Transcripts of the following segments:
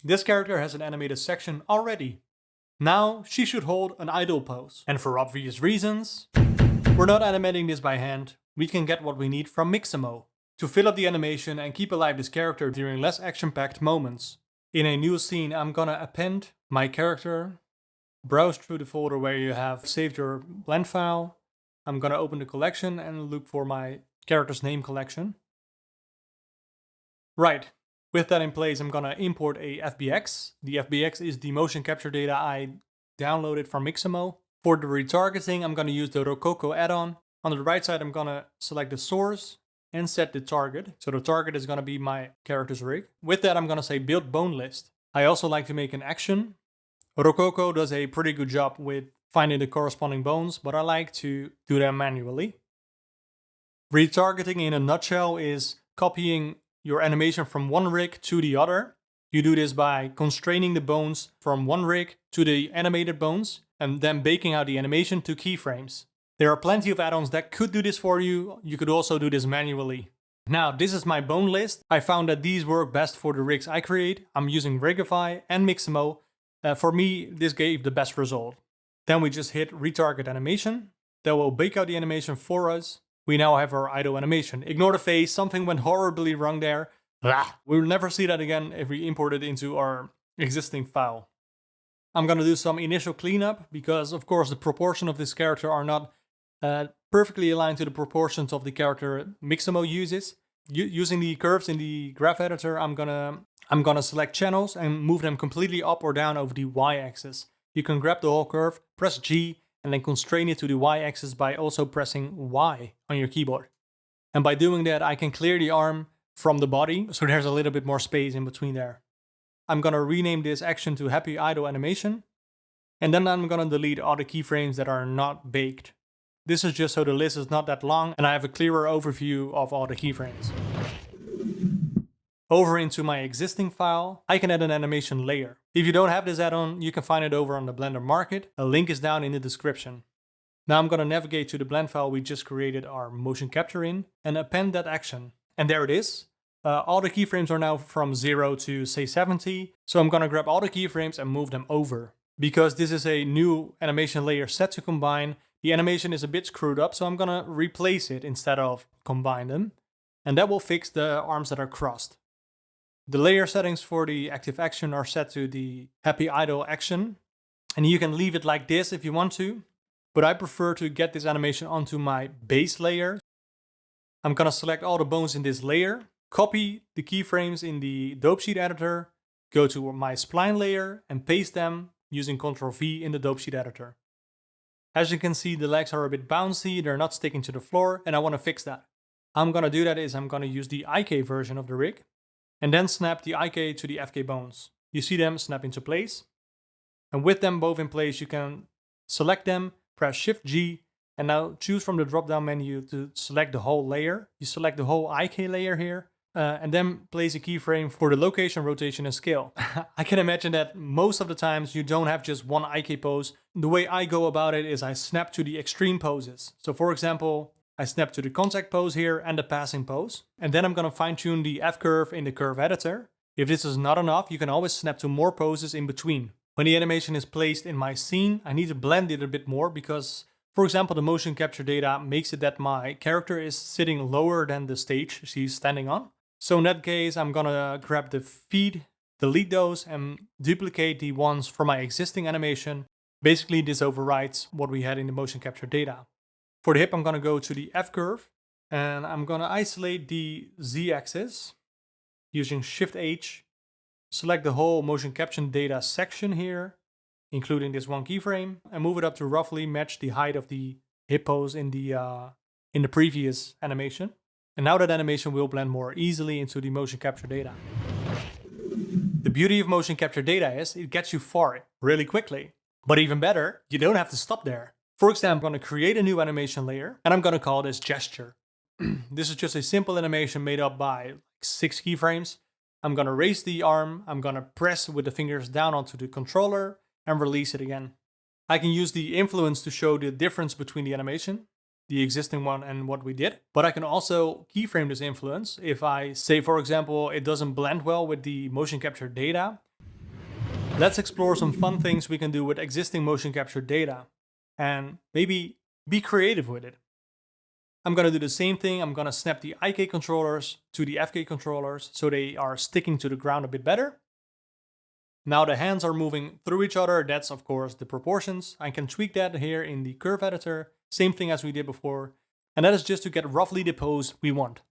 This character has an animated section already. Now she should hold an idle pose. And for obvious reasons, we're not animating this by hand. We can get what we need from Mixamo to fill up the animation and keep alive this character during less action-packed moments. In a new scene, I'm gonna append my character, browse through the folder where you have saved your blend file. I'm gonna open the collection and look for my character's name collection. Right, with that in place, I'm gonna import a FBX. The FBX is the motion capture data I downloaded from Mixamo. For the retargeting, I'm gonna use the Rococo add-on. On the right side, I'm gonna select the source and set the target. So the target is gonna be my character's rig. With that, I'm gonna say build bone list. I also like to make an action. Rococo does a pretty good job with finding the corresponding bones, but I like to do them manually. Retargeting in a nutshell is copying your animation from one rig to the other. You do this by constraining the bones from one rig to the animated bones and then baking out the animation to keyframes. There are plenty of add-ons that could do this for you. You could also do this manually. Now, this is my bone list. I found that these work best for the rigs I create. I'm using Rigify and Mixamo. For me, this gave the best result. Then we just hit retarget animation. That will bake out the animation for us. We now have our idle animation. Ignore the face, something went horribly wrong there. We'll never see that again if we import it into our existing file. I'm gonna do some initial cleanup because of course the proportions of this character are not perfectly aligned to the proportions of the character Mixamo uses. Using the curves in the graph editor, I'm gonna select channels and move them completely up or down over the y-axis. You can grab the whole curve, press G, and then constrain it to the y-axis by also pressing Y on your keyboard. And by doing that, I can clear the arm from the body, so there's a little bit more space in between there. I'm gonna rename this action to Happy Idle Animation, and then I'm gonna delete all the keyframes that are not baked. This is just so the list is not that long, and I have a clearer overview of all the keyframes. Over into my existing file, I can add an animation layer. If you don't have this add-on, you can find it over on the Blender Market. A link is down in the description. Now I'm gonna navigate to the blend file we just created our motion capture in and append that action. And there it is. All the keyframes are now from 0 to say 70. So I'm gonna grab all the keyframes and move them over. Because this is a new animation layer set to combine, the animation is a bit screwed up, so I'm gonna replace it instead of combine them. And that will fix the arms that are crossed. The layer settings for the active action are set to the happy idle action. And you can leave it like this if you want to. But I prefer to get this animation onto my base layer. I'm gonna select all the bones in this layer, copy the keyframes in the dope sheet editor, go to my spline layer and paste them using Ctrl V in the dope sheet editor. As you can see, the legs are a bit bouncy, they're not sticking to the floor, and I wanna fix that. How I'm gonna do that is I'm gonna use the IK version of the rig, and then snap the IK to the FK bones. You see them snap into place. And with them both in place, you can select them, press Shift G, and now choose from the drop-down menu to select the whole layer. You select the whole IK layer here, and then place a keyframe for the location, rotation, and scale. I can imagine that most of the times you don't have just one IK pose. The way I go about it is I snap to the extreme poses. So for example, I snap to the contact pose here and the passing pose. And then I'm gonna fine tune the F curve in the curve editor. If this is not enough, you can always snap to more poses in between. When the animation is placed in my scene, I need to blend it a bit more because, for example, the motion capture data makes it that my character is sitting lower than the stage she's standing on. So in that case, I'm gonna grab the feed, delete those, and duplicate the ones from my existing animation. Basically, this overrides what we had in the motion capture data. For the hip, I'm gonna go to the F curve, and I'm gonna isolate the Z-axis using Shift H, select the whole motion capture data section here, including this one keyframe, and move it up to roughly match the height of the hip pose in the previous animation. And now that animation will blend more easily into the motion capture data. The beauty of motion capture data is it gets you far really quickly. But even better, you don't have to stop there. For example, I'm going to create a new animation layer, and I'm going to call this gesture. This is just a simple animation made up by 6 keyframes. I'm going to raise the arm, I'm going to press with the fingers down onto the controller, and release it again. I can use the influence to show the difference between the animation, the existing one, and what we did. But I can also keyframe this influence. If I say, for example, it doesn't blend well with the motion capture data, Let's explore some fun things we can do with existing motion capture data and maybe be creative with it. I'm going to do the same thing. I'm going to snap the IK controllers to the FK controllers so they are sticking to the ground a bit better. Now the hands are moving through each other. That's of course the proportions. I can tweak that here in the curve editor. Same thing as we did before. And that is just to get roughly the pose we want.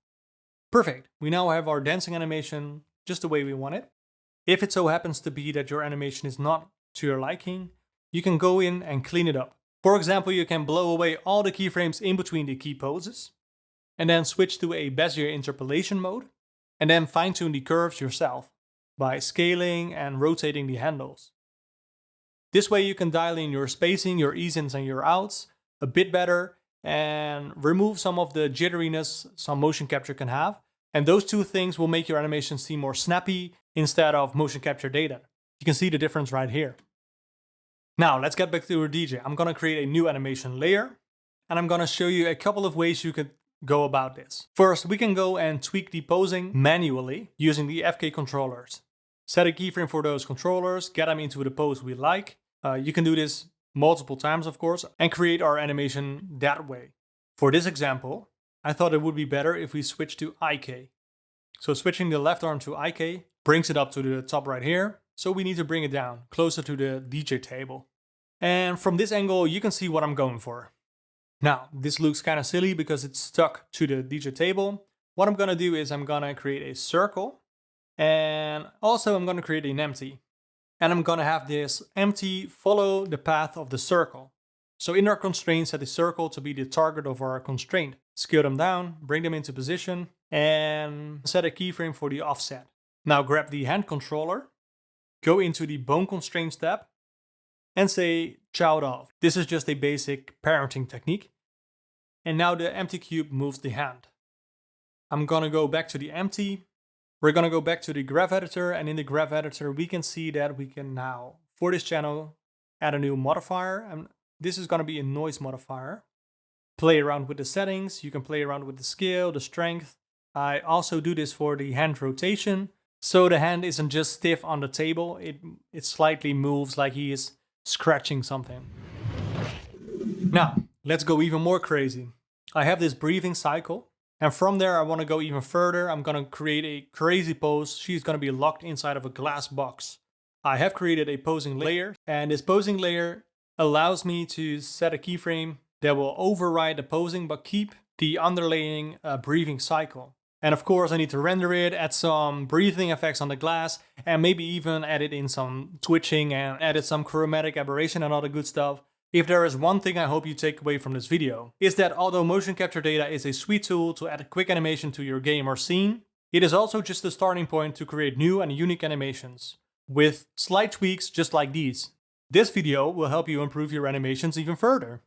Perfect. We now have our dancing animation just the way we want it. If it so happens to be that your animation is not to your liking, you can go in and clean it up. For example, you can blow away all the keyframes in between the key poses, and then switch to a Bezier interpolation mode, and then fine-tune the curves yourself by scaling and rotating the handles. This way you can dial in your spacing, your ease-ins and your outs a bit better, and remove some of the jitteriness some motion capture can have. And those two things will make your animation seem more snappy instead of motion capture data. You can see the difference right here. Now let's get back to our DJ. I'm gonna create a new animation layer, and I'm gonna show you a couple of ways you could go about this. First, we can go and tweak the posing manually using the FK controllers. Set a keyframe for those controllers, get them into the pose we like. You can do this multiple times, of course, and create our animation that way. For this example, I thought it would be better if we switch to IK. So switching the left arm to IK brings it up to the top right here. So we need to bring it down, closer to the DJ table. And from this angle, you can see what I'm going for. Now, this looks kind of silly because it's stuck to the DJ table. What I'm gonna do is I'm gonna create a circle, and also I'm gonna create an empty. And I'm gonna have this empty follow the path of the circle. So in our constraints, set the circle to be the target of our constraint. Scale them down, bring them into position, and set a keyframe for the offset. Now grab the hand controller, go into the bone constraints tab, and say chow off. This is just a basic parenting technique. And now the empty cube moves the hand. I'm gonna go back to the empty. We're gonna go back to the graph editor, and in the graph editor we can see that we can now, for this channel, add a new modifier. And this is gonna be a noise modifier. Play around with the settings. You can play around with the scale, the strength. I also do this for the hand rotation. So the hand isn't just stiff on the table, it slightly moves like he is scratching something. Now, let's go even more crazy. I have this breathing cycle, and from there I want to go even further. I'm going to create a crazy pose. She's going to be locked inside of a glass box. I have created a posing layer, and this posing layer allows me to set a keyframe that will override the posing but keep the underlying breathing cycle. And of course I need to render it, add some breathing effects on the glass, and maybe even edit in some twitching and edit some chromatic aberration and all the good stuff. If there is one thing I hope you take away from this video, is that although motion capture data is a sweet tool to add a quick animation to your game or scene, it is also just a starting point to create new and unique animations, with slight tweaks just like these. This video will help you improve your animations even further.